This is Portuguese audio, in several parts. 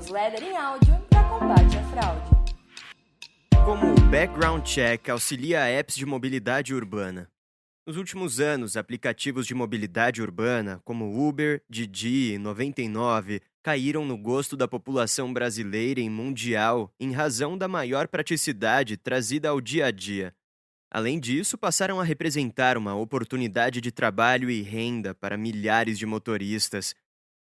newsletter em áudio para combate à fraude. Como o Background Check auxilia apps de mobilidade urbana? Nos últimos anos, aplicativos de mobilidade urbana, como Uber, Didi e 99, caíram no gosto da população brasileira e mundial em razão da maior praticidade trazida ao dia a dia. Além disso, passaram a representar uma oportunidade de trabalho e renda para milhares de motoristas.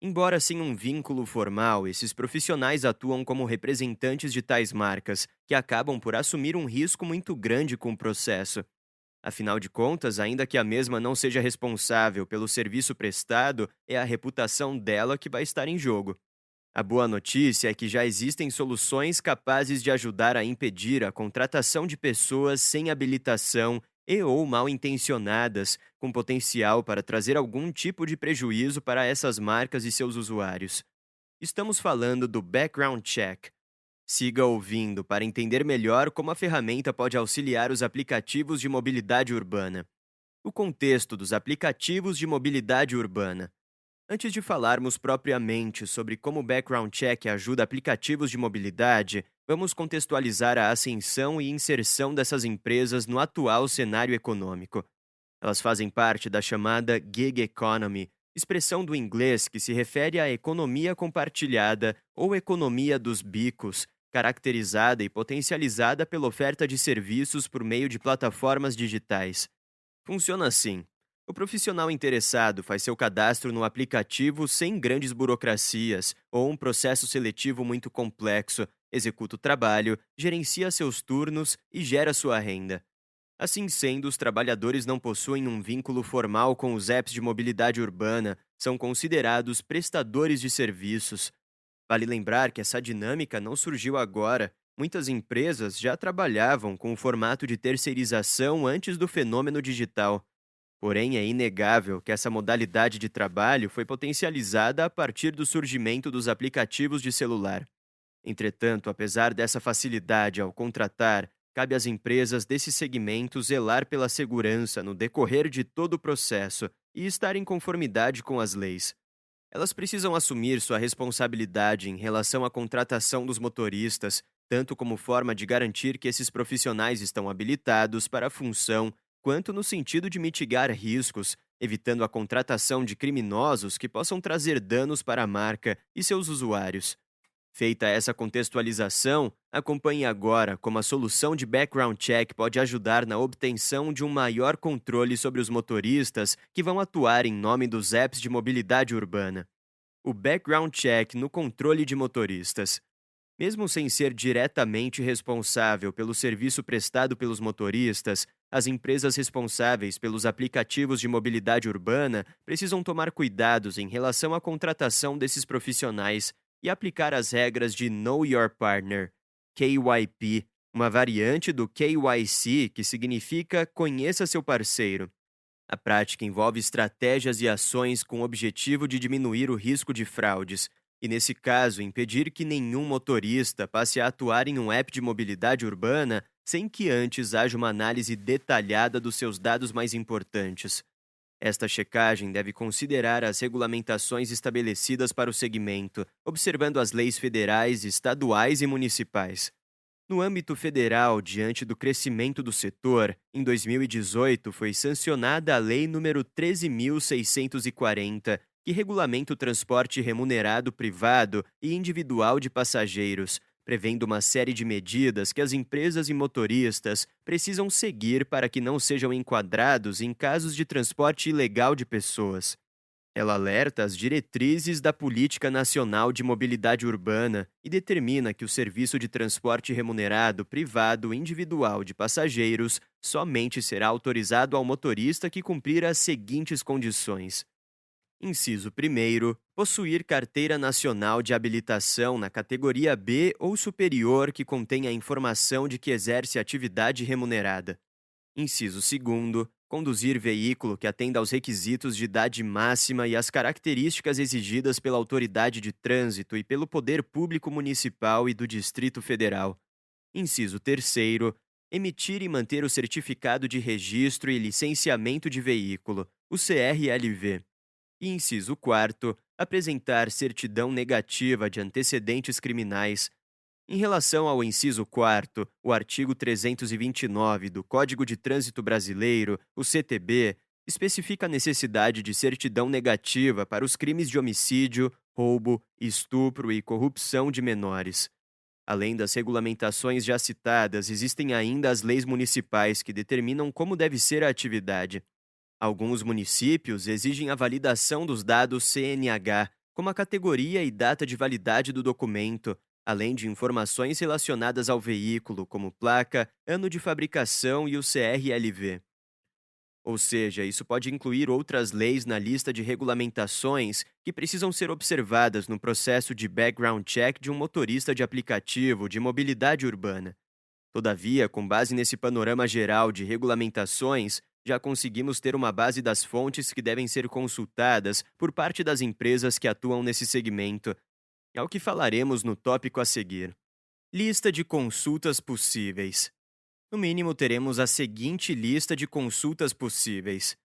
Embora sem um vínculo formal, esses profissionais atuam como representantes de tais marcas, que acabam por assumir um risco muito grande com o processo. Afinal de contas, ainda que a mesma não seja responsável pelo serviço prestado, é a reputação dela que vai estar em jogo. A boa notícia é que já existem soluções capazes de ajudar a impedir a contratação de pessoas sem habilitação e ou mal intencionadas, com potencial para trazer algum tipo de prejuízo para essas marcas e seus usuários. Estamos falando do Background Check. Siga ouvindo para entender melhor como a ferramenta pode auxiliar os aplicativos de mobilidade urbana. O contexto dos aplicativos de mobilidade urbana. Antes de falarmos propriamente sobre como o Background Check ajuda aplicativos de mobilidade, vamos contextualizar a ascensão e inserção dessas empresas no atual cenário econômico. Elas fazem parte da chamada Gig Economy, expressão do inglês que se refere à economia compartilhada ou economia dos bicos, caracterizada e potencializada pela oferta de serviços por meio de plataformas digitais. Funciona assim. O profissional interessado faz seu cadastro no aplicativo sem grandes burocracias ou um processo seletivo muito complexo, executa o trabalho, gerencia seus turnos e gera sua renda. Assim sendo, os trabalhadores não possuem um vínculo formal com os apps de mobilidade urbana, são considerados prestadores de serviços. Vale lembrar que essa dinâmica não surgiu agora. Muitas empresas já trabalhavam com o formato de terceirização antes do fenômeno digital. Porém, é inegável que essa modalidade de trabalho foi potencializada a partir do surgimento dos aplicativos de celular. Entretanto, apesar dessa facilidade ao contratar, cabe às empresas desse segmento zelar pela segurança no decorrer de todo o processo e estar em conformidade com as leis. Elas precisam assumir sua responsabilidade em relação à contratação dos motoristas, tanto como forma de garantir que esses profissionais estão habilitados para a função, quanto no sentido de mitigar riscos, evitando a contratação de criminosos que possam trazer danos para a marca e seus usuários. Feita essa contextualização, acompanhe agora como a solução de Background Check pode ajudar na obtenção de um maior controle sobre os motoristas que vão atuar em nome dos apps de mobilidade urbana. O Background Check no controle de motoristas. Mesmo sem ser diretamente responsável pelo serviço prestado pelos motoristas, as empresas responsáveis pelos aplicativos de mobilidade urbana precisam tomar cuidados em relação à contratação desses profissionais e aplicar as regras de Know Your Partner, KYP, uma variante do KYC, que significa Conheça seu parceiro. A prática envolve estratégias e ações com o objetivo de diminuir o risco de fraudes, e, nesse caso, impedir que nenhum motorista passe a atuar em um app de mobilidade urbana sem que antes haja uma análise detalhada dos seus dados mais importantes. Esta checagem deve considerar as regulamentações estabelecidas para o segmento, observando as leis federais, estaduais e municipais. No âmbito federal, diante do crescimento do setor, em 2018 foi sancionada a Lei nº 13.640, que regulamenta o transporte remunerado privado e individual de passageiros, prevendo uma série de medidas que as empresas e motoristas precisam seguir para que não sejam enquadrados em casos de transporte ilegal de pessoas. Ela alerta as diretrizes da Política Nacional de Mobilidade Urbana e determina que o serviço de transporte remunerado privado individual de passageiros somente será autorizado ao motorista que cumprir as seguintes condições. Inciso 1º, possuir carteira nacional de habilitação na categoria B ou superior que contenha a informação de que exerce atividade remunerada. Inciso 2º, conduzir veículo que atenda aos requisitos de idade máxima e às características exigidas pela autoridade de trânsito e pelo poder público municipal e do Distrito Federal. Inciso 3º, emitir e manter o certificado de registro e licenciamento de veículo, o CRLV. E inciso 4º, Apresentar certidão negativa de antecedentes criminais. Em relação ao inciso 4º, o artigo 329 do Código de Trânsito Brasileiro, o CTB, especifica a necessidade de certidão negativa para os crimes de homicídio, roubo, estupro e corrupção de menores. Além das regulamentações já citadas, existem ainda as leis municipais que determinam como deve ser a atividade. Alguns municípios exigem a validação dos dados CNH, como a categoria e data de validade do documento, além de informações relacionadas ao veículo, como placa, ano de fabricação e o CRLV. Ou seja, isso pode incluir outras leis na lista de regulamentações que precisam ser observadas no processo de background check de um motorista de aplicativo de mobilidade urbana. Todavia, com base nesse panorama geral de regulamentações, já conseguimos ter uma base das fontes que devem ser consultadas por parte das empresas que atuam nesse segmento. É o que falaremos no tópico a seguir. Lista de consultas possíveis. No mínimo, teremos a seguinte lista de consultas possíveis.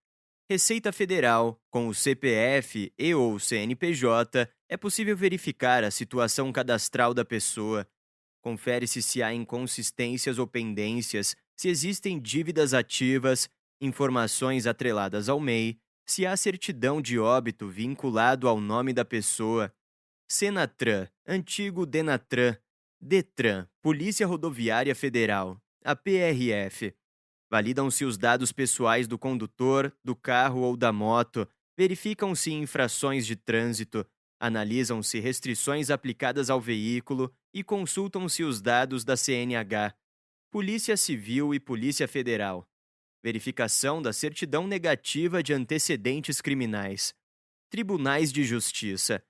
Receita Federal, com o CPF e/ou CNPJ, é possível verificar a situação cadastral da pessoa. Confere-se se há inconsistências ou pendências, se existem dívidas ativas, informações atreladas ao MEI, se há certidão de óbito vinculado ao nome da pessoa. Senatran, antigo Denatran, Detran, Polícia Rodoviária Federal, a PRF. Validam-se os dados pessoais do condutor, do carro ou da moto, verificam-se infrações de trânsito, analisam-se restrições aplicadas ao veículo e consultam-se os dados da CNH. Polícia Civil e Polícia Federal. Verificação da certidão negativa de antecedentes criminais. Tribunais de Justiça.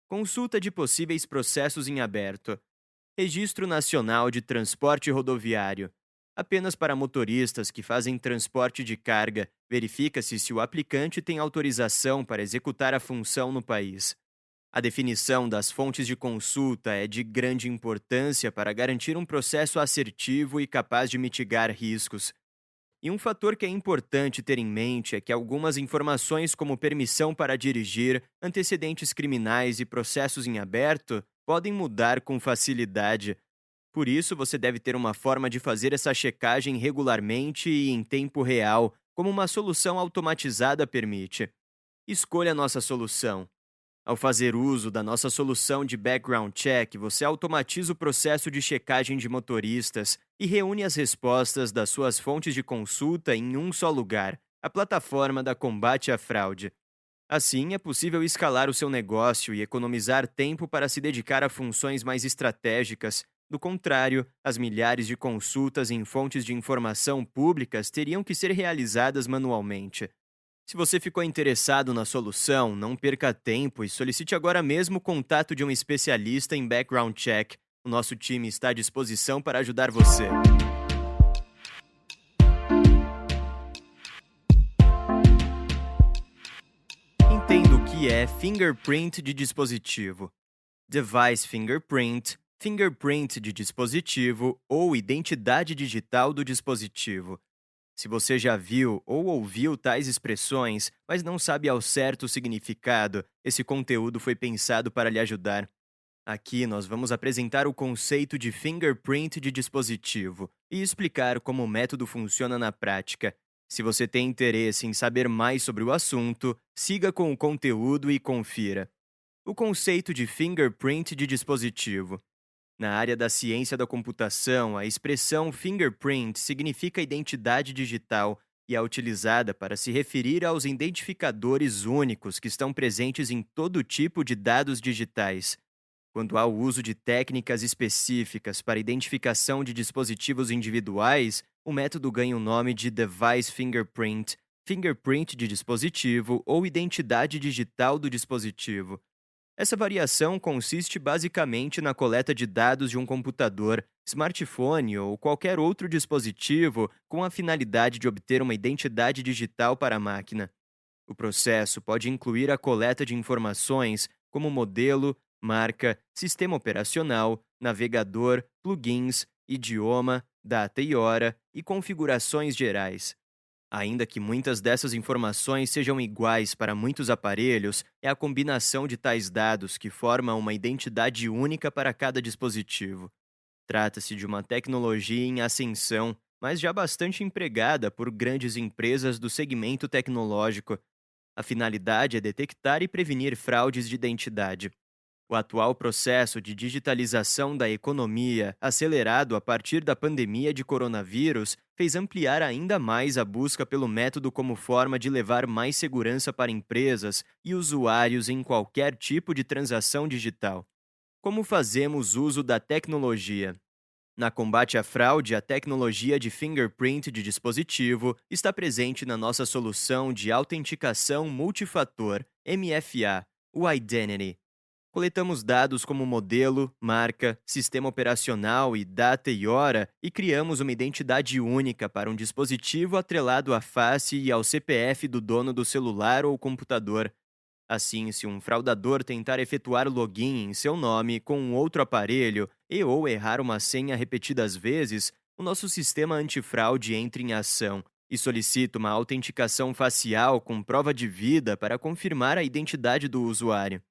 Consulta de possíveis processos em aberto. Registro Nacional de Transporte Rodoviário. Apenas para motoristas que fazem transporte de carga, verifica-se se o aplicante tem autorização para executar a função no país. A definição das fontes de consulta é de grande importância para garantir um processo assertivo e capaz de mitigar riscos. E um fator que é importante ter em mente é que algumas informações como permissão para dirigir, antecedentes criminais e processos em aberto podem mudar com facilidade. Por isso, você deve ter uma forma de fazer essa checagem regularmente e em tempo real, como uma solução automatizada permite. Escolha a nossa solução. Ao fazer uso da nossa solução de background check, você automatiza o processo de checagem de motoristas e reúne as respostas das suas fontes de consulta em um só lugar, a plataforma da Combate à Fraude. Assim, é possível escalar o seu negócio e economizar tempo para se dedicar a funções mais estratégicas. Do contrário, as milhares de consultas em fontes de informação públicas teriam que ser realizadas manualmente. Se você ficou interessado na solução, não perca tempo e solicite agora mesmo o contato de um especialista em background check. O nosso time está à disposição para ajudar você. Entenda o que é fingerprint de dispositivo. Device fingerprint, fingerprint de dispositivo ou identidade digital do dispositivo. Se você já viu ou ouviu tais expressões, mas não sabe ao certo o significado, esse conteúdo foi pensado para lhe ajudar. Aqui nós vamos apresentar o conceito de fingerprint de dispositivo e explicar como o método funciona na prática. Se você tem interesse em saber mais sobre o assunto, siga com o conteúdo e confira. O conceito de fingerprint de dispositivo. Na área da ciência da computação, a expressão fingerprint significa identidade digital e é utilizada para se referir aos identificadores únicos que estão presentes em todo tipo de dados digitais. Quando há o uso de técnicas específicas para identificação de dispositivos individuais, o método ganha o nome de Device Fingerprint, fingerprint de dispositivo ou identidade digital do dispositivo. Essa variação consiste basicamente na coleta de dados de um computador, smartphone ou qualquer outro dispositivo com a finalidade de obter uma identidade digital para a máquina. O processo pode incluir a coleta de informações como modelo, marca, sistema operacional, navegador, plugins, idioma, data e hora e configurações gerais. Ainda que muitas dessas informações sejam iguais para muitos aparelhos, é a combinação de tais dados que forma uma identidade única para cada dispositivo. Trata-se de uma tecnologia em ascensão, mas já bastante empregada por grandes empresas do segmento tecnológico. A finalidade é detectar e prevenir fraudes de identidade. O atual processo de digitalização da economia, acelerado a partir da pandemia de coronavírus, fez ampliar ainda mais a busca pelo método como forma de levar mais segurança para empresas e usuários em qualquer tipo de transação digital. Como fazemos uso da tecnologia? Na combate à fraude, a tecnologia de fingerprint de dispositivo está presente na nossa solução de autenticação multifator, MFA, o Identity. Coletamos dados como modelo, marca, sistema operacional e data e hora e criamos uma identidade única para um dispositivo atrelado à face e ao CPF do dono do celular ou computador. Assim, se um fraudador tentar efetuar login em seu nome com um outro aparelho e ou errar uma senha repetidas vezes, o nosso sistema antifraude entra em ação e solicita uma autenticação facial com prova de vida para confirmar a identidade do usuário.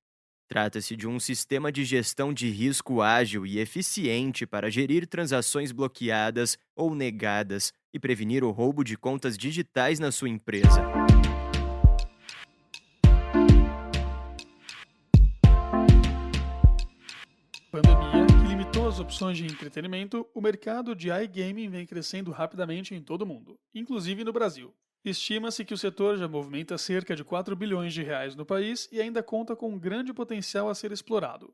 Trata-se de um sistema de gestão de risco ágil e eficiente para gerir transações bloqueadas ou negadas e prevenir o roubo de contas digitais na sua empresa. Pandemia, que limitou as opções de entretenimento, o mercado de iGaming vem crescendo rapidamente em todo o mundo, inclusive no Brasil. Estima-se que o setor já movimenta cerca de 4 bilhões de reais no país e ainda conta com um grande potencial a ser explorado.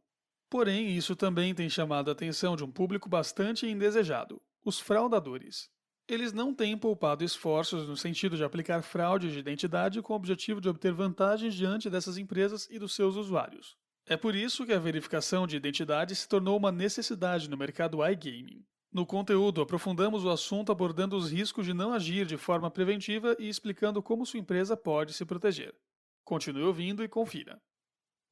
Porém, isso também tem chamado a atenção de um público bastante indesejado, os fraudadores. Eles não têm poupado esforços no sentido de aplicar fraude de identidade com o objetivo de obter vantagens diante dessas empresas e dos seus usuários. É por isso que a verificação de identidade se tornou uma necessidade no mercado iGaming. No conteúdo, aprofundamos o assunto abordando os riscos de não agir de forma preventiva e explicando como sua empresa pode se proteger. Continue ouvindo e confira.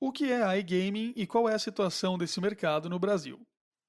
O que é iGaming e qual é a situação desse mercado no Brasil?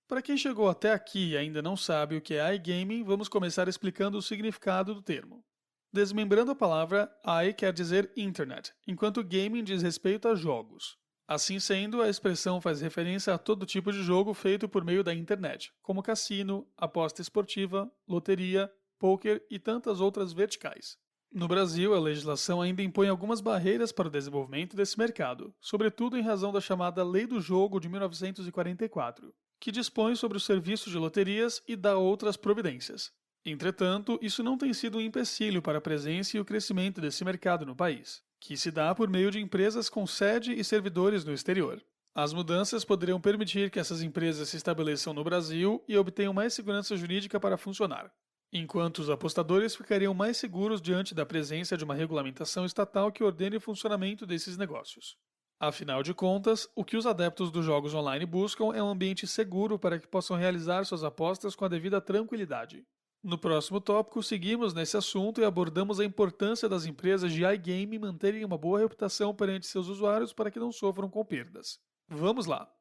Para quem chegou até aqui e ainda não sabe o que é iGaming, vamos começar explicando o significado do termo. Desmembrando a palavra, i quer dizer internet, enquanto gaming diz respeito a jogos. Assim sendo, a expressão faz referência a todo tipo de jogo feito por meio da internet, como cassino, aposta esportiva, loteria, pôquer e tantas outras verticais. No Brasil, a legislação ainda impõe algumas barreiras para o desenvolvimento desse mercado, sobretudo em razão da chamada Lei do Jogo de 1944, que dispõe sobre os serviços de loterias e dá outras providências. Entretanto, isso não tem sido um empecilho para a presença e o crescimento desse mercado no país, que se dá por meio de empresas com sede e servidores no exterior. As mudanças poderiam permitir que essas empresas se estabeleçam no Brasil e obtenham mais segurança jurídica para funcionar, enquanto os apostadores ficariam mais seguros diante da presença de uma regulamentação estatal que ordene o funcionamento desses negócios. Afinal de contas, o que os adeptos dos jogos online buscam é um ambiente seguro para que possam realizar suas apostas com a devida tranquilidade. No próximo tópico, seguimos nesse assunto e abordamos a importância das empresas de iGaming manterem uma boa reputação perante seus usuários para que não sofram com perdas. Vamos lá!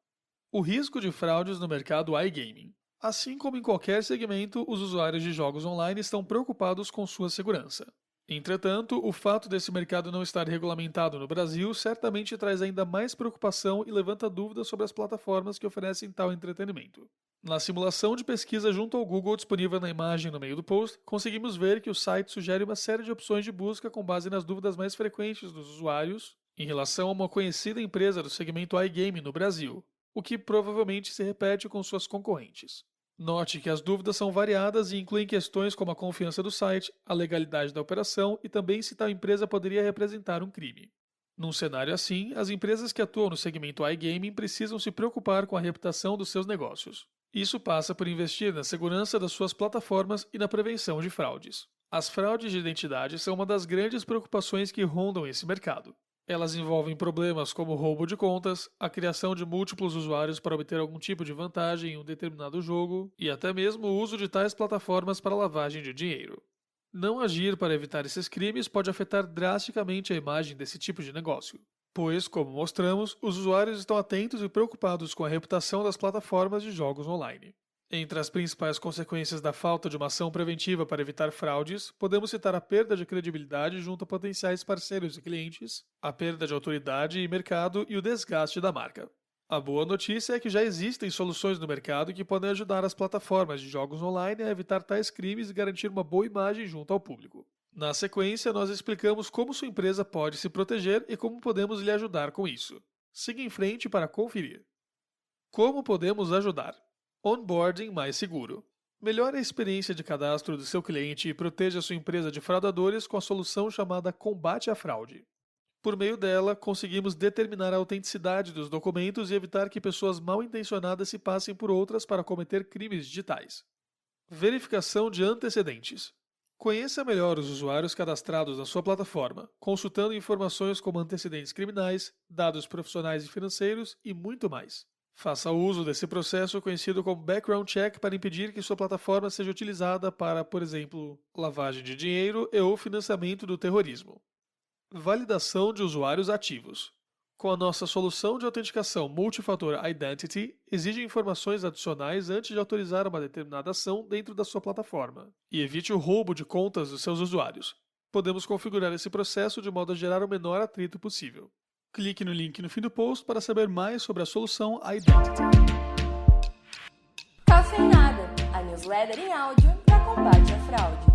O risco de fraudes no mercado iGaming. Assim como em qualquer segmento, os usuários de jogos online estão preocupados com sua segurança. Entretanto, o fato desse mercado não estar regulamentado no Brasil certamente traz ainda mais preocupação e levanta dúvidas sobre as plataformas que oferecem tal entretenimento. Na simulação de pesquisa junto ao Google disponível na imagem no meio do post, conseguimos ver que o site sugere uma série de opções de busca com base nas dúvidas mais frequentes dos usuários em relação a uma conhecida empresa do segmento iGaming no Brasil, o que provavelmente se repete com suas concorrentes. Note que as dúvidas são variadas e incluem questões como a confiança do site, a legalidade da operação e também se tal empresa poderia representar um crime. Num cenário assim, as empresas que atuam no segmento iGaming precisam se preocupar com a reputação dos seus negócios. Isso passa por investir na segurança das suas plataformas e na prevenção de fraudes. As fraudes de identidade são uma das grandes preocupações que rondam esse mercado. Elas envolvem problemas como o roubo de contas, a criação de múltiplos usuários para obter algum tipo de vantagem em um determinado jogo e até mesmo o uso de tais plataformas para lavagem de dinheiro. Não agir para evitar esses crimes pode afetar drasticamente a imagem desse tipo de negócio, pois, como mostramos, os usuários estão atentos e preocupados com a reputação das plataformas de jogos online. Entre as principais consequências da falta de uma ação preventiva para evitar fraudes, podemos citar a perda de credibilidade junto a potenciais parceiros e clientes, a perda de autoridade e mercado e o desgaste da marca. A boa notícia é que já existem soluções no mercado que podem ajudar as plataformas de jogos online a evitar tais crimes e garantir uma boa imagem junto ao público. Na sequência, nós explicamos como sua empresa pode se proteger e como podemos lhe ajudar com isso. Siga em frente para conferir. Como podemos ajudar? Onboarding mais seguro. Melhore a experiência de cadastro do seu cliente e proteja sua empresa de fraudadores com a solução chamada Combate à Fraude. Por meio dela, conseguimos determinar a autenticidade dos documentos e evitar que pessoas mal intencionadas se passem por outras para cometer crimes digitais. Verificação de antecedentes. Conheça melhor os usuários cadastrados na sua plataforma, consultando informações como antecedentes criminais, dados profissionais e financeiros e muito mais. Faça uso desse processo conhecido como background check para impedir que sua plataforma seja utilizada para, por exemplo, lavagem de dinheiro e ou financiamento do terrorismo. Validação de usuários ativos. Com a nossa solução de autenticação Multifator Identity, exige informações adicionais antes de autorizar uma determinada ação dentro da sua plataforma e evite o roubo de contas dos seus usuários. Podemos configurar esse processo de modo a gerar o menor atrito possível. Clique no link no fim do post para saber mais sobre a solução Identity. Cafeinada, a newsletter em áudio para combate à fraude.